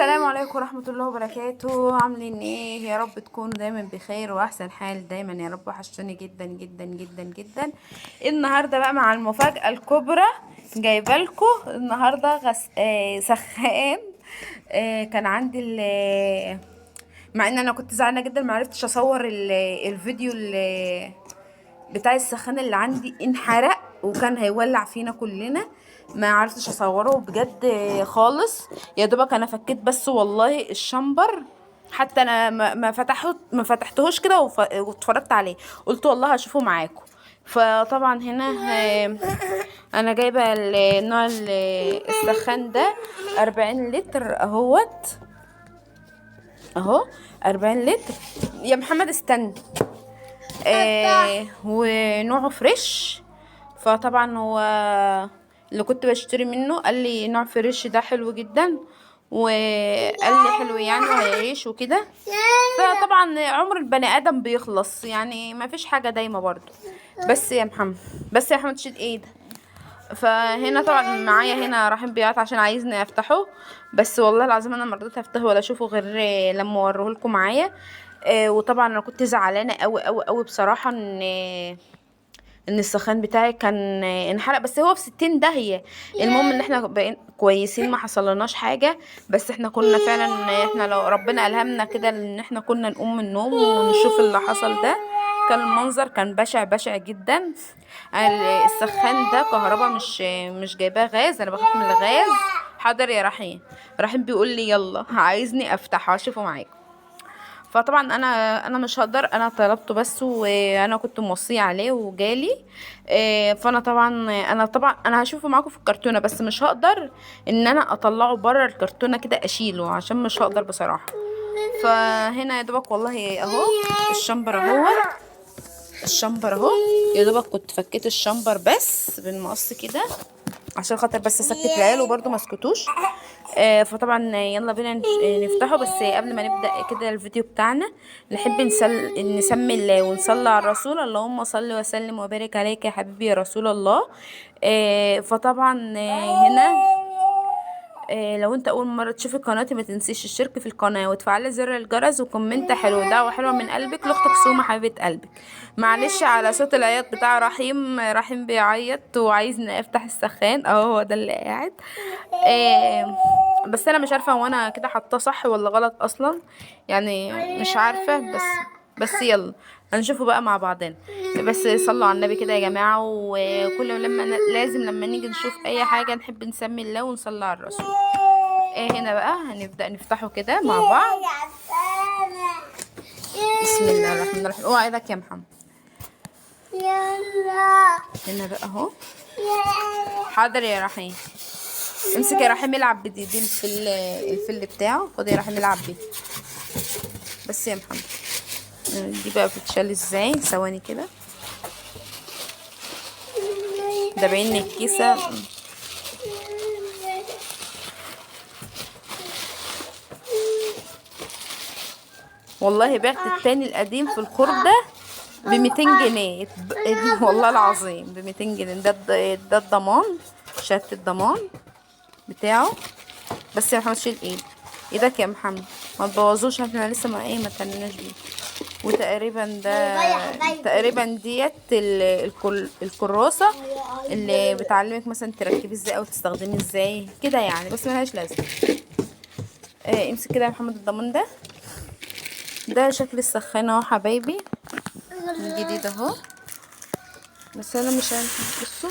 السلام عليكم ورحمة الله وبركاته. عاملين ايه؟ يا رب تكونوا دايما بخير واحسن حال دايما يا رب. وحشتوني جدا جدا جدا جدا. النهارده بقى مع المفاجأة الكبرى جايبه لكم النهارده سخان. كان عندي مع ان انا كنت زعلانه جدا ما عرفتش اصور الفيديو بتاع السخان اللي عندي انحرق وكان هيولع فينا كلنا. ما عرفتش اصوره بجد خالص. يا دوبك انا فكيت بس والله الشمبر. حتى انا ما فتحتهوش كده واتفرجت عليه. قلت والله هشوفه معاكم. فطبعا هنا انا جايبه النوع السخان ده 40 لتر اهوت اهو. 40 لتر يا محمد استنى. ونوعه فريش. فطبعا هو اللي كنت بشتري منه قال لي نوع فريش ده حلو جدا، وقال لي حلو يعني وهيعيش وكده. فطبعا عمر البني ادم بيخلص يعني ما فيش حاجه دايما برضو. بس يا محمد شيل ايدك. فهنا طبعا معايا هنا رايحين بيعيط عشان عايزني افتحه. بس والله العظيم انا مرضيت افتحه ولا اشوفه غير لما اوريه لكم معايا. وطبعا انا كنت زعلانه قوي قوي قوي بصراحه ان السخان بتاعي كان انحرق، بس هو في 60 داهيه. المهم ان احنا بقينا كويسين ما حصلناش حاجه. بس احنا كنا فعلا، احنا لو ربنا الهمنا كده ان احنا كنا نقوم من النوم ونشوف اللي حصل ده. كان المنظر كان بشع بشع جدا. السخان ده كهربا، مش جايباه غاز. انا بخاف من الغاز. حاضر يا رحيم بيقول لي يلا عايزني افتحه اشوفه معاكم. فطبعا انا مش هقدر. انا طلبته بس وانا كنت موصيه عليه وجالي. فانا طبعا انا هشوفه معاكم في الكرتونه، بس مش هقدر ان انا اطلعه بره الكرتونه كده اشيله عشان مش هقدر بصراحه. فهنا يا دوبك والله اهو الشمبر اهو. يا دوبك كنت فكيت الشمبر بس بالمقص كده عشان خاطر بس اسكت العيال وبرضه ما اسكتوش. فطبعا يلا بينا نفتحه. بس قبل ما نبدأ كده الفيديو بتاعنا نحب نسمي الله ونصلي على الرسول. اللهم صل وسلم وبارك عليك يا حبيبي يا رسول الله. فطبعا هنا لو انت اول مره تشوفي قناتي ما تنسيش الشرك في القناه وتفعلي زر الجرس وكومنت حلو. دعوه حلوه من قلبك لاختك سومه حبيبه قلبك. معلش على صوت العياط بتاع رحيم بيعيط وعايزني افتح السخان اهو. هو ده اللي قاعد. بس انا مش عارفه هو انا كده حاطاه صح ولا غلط اصلا يعني. مش عارفه. بس يلا هنشوفه بقى مع بعضنا. بس صلوا على النبي كده يا جماعه. وكل لازم لما نيجي نشوف اي حاجه نحب نسمي الله ونصلي على الرسول. هنا بقى هنبدأ نفتحه كده مع بعض. بسم الله الرحمن الرحيم. اوعى ايدك يا محمد. هنا بقى اهو. حاضر يا رحيم. امسك يا رحيم يلعب بدي الفل بتاعه. خد يا رحيم يلعب بيه. بس يا محمد دي بقى بتتشال ازاي؟ ثواني كده. ده باين الكيسه. والله بعت التاني القديم في الخرده ب200 جنيه. والله العظيم ب200 جنيه. ده الضمان، شهادة الضمان بتاعه. بس يا محمد شيل ايدك يا محمد ما تبوظوش. احنا لسه ما تنناش بيه. وتقريبا تقريبا ديت الكراسة اللي بتعلمك مثلا تركبي ازاي او تستخدمي ازاي كده يعني. بس ملهاش لازمه. امسك كده يا محمد الضمان ده شكل السخانة اهو حبايبي الجديد اهو. بس انا مش عارفه.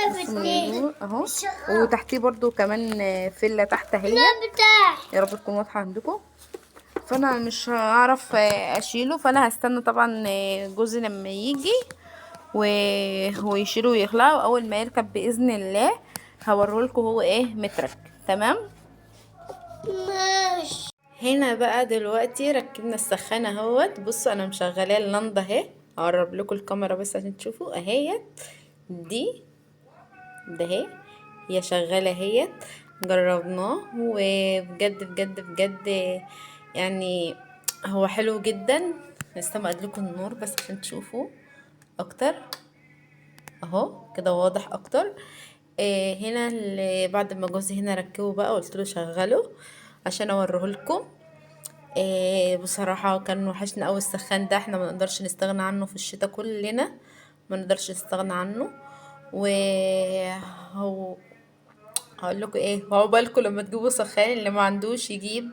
بصوا اهو. وتحتيه برضو كمان فيلا تحت اهي. يا رب تكون واضحه عندكم. فانا مش هعرف اشيله. فانا هستنى طبعا جوزي لما يجي وهو يشيله ويخلعه. واول ما يركب باذن الله هوريلكم هو مترك تمام. هنا بقى دلوقتي ركبنا السخانه اهوت. بصوا انا مشغلاه اللنده اهي. اقرب لكم الكاميرا بس عشان تشوفوا اهيت. دي ده اهي هي شغاله اهيت. جربناه وبجد بجد بجد يعني هو حلو جدا. لسه لكم النور بس عشان تشوفوا اكتر اهو كده واضح اكتر. هنا بعد ما جوزي هنا ركبه بقى قلت له شغله عشان اوريه لكم. بصراحة كان وحشنا قوي السخان ده، احنا ما نقدرش نستغنى عنه في الشتاء كلنا، ما نقدرش نستغنى عنه. وهو هقول لكم ايه، هو بالكم لما تجيبوا سخان اللي ما عندوش يجيب.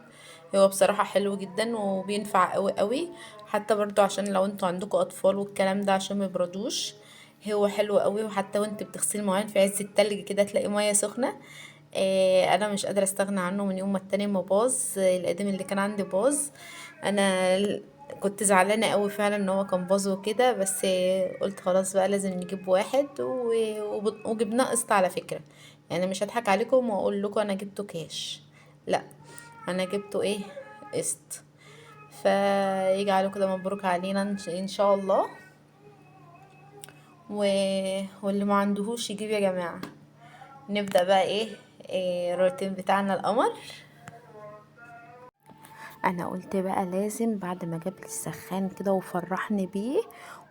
هو بصراحة حلو جدا وبينفع قوي قوي، حتى برضو عشان لو انتوا عندكم اطفال والكلام ده عشان ما يبردوش. هو حلو قوي، وحتى وانت بتغسلي مواعين في عز التلج كده تلاقي مية سخنة. انا مش قادرة استغنى عنه من يوم ما التاني ما باظ، القديم اللي كان عندي باظ. انا كنت زعلانة قوي فعلا ان هو كان باظ وكده، بس قلت خلاص بقى لازم نجيب واحد وجبناه قسط على فكرة. يعني مش هضحك عليكم واقول لكم انا جبته كاش، لا، انا جبته ايه، قسط. فيجعله كده مبروك علينا ان شاء الله. و... واللي ما عندهوش يجيب يا جماعة. نبدأ بقى إيه الروتين بتاعنا القمر. انا قلت بقى لازم بعد ما جاب لي السخان كده وفرحني بيه،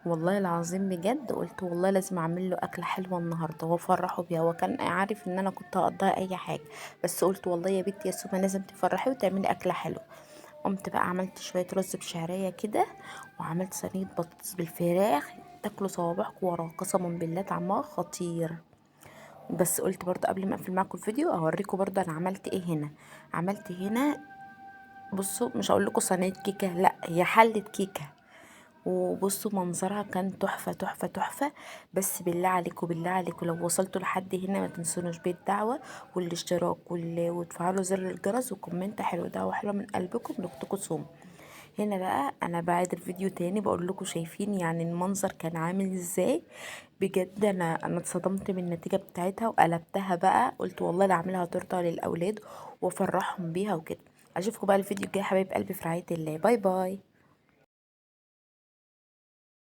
والله العظيم بجد قلت والله لازم اعمل له اكله حلوه النهارده وافرحه بيها. هو كان عارف ان انا كنت هقضيها اي حاجه، بس قلت والله يا بنتي يا سوما لازم تفرحي وتعملي اكله حلوه. قمت بقى عملت شويه رز بشعريه كده، وعملت صينيه بطاطس بالفراخ، تاكلوا صوابعكم وراه قسما بالله طعمها خطير. بس قلت برضه قبل ما اقفل معاكم الفيديو اوريكم برضه انا عملت ايه هنا. عملت هنا، بصوا مش هقول لكم صينيه كيكه، لا هي حله كيكه. وبصوا منظرها كان تحفه تحفه تحفه. بس بالله عليكم بالله عليكم لو وصلتوا لحد هنا ما تنسونوش بالدعوه والاشتراك وتفعلوا زر الجرس وكومنت حلو، دعوه حلوه من قلبكم لاختكم سوم. هنا بقى انا بعد الفيديو تاني بقول لكم شايفين يعني المنظر كان عامل ازاي. بجد انا اتصدمت من النتيجه بتاعتها وقلبتها بقى، قلت والله لا اعملها تورته للاولاد وافرحهم بيها وكده. اشوفكم بقى الفيديو الجاي حبايب قلبي في رعايه الله، باي باي.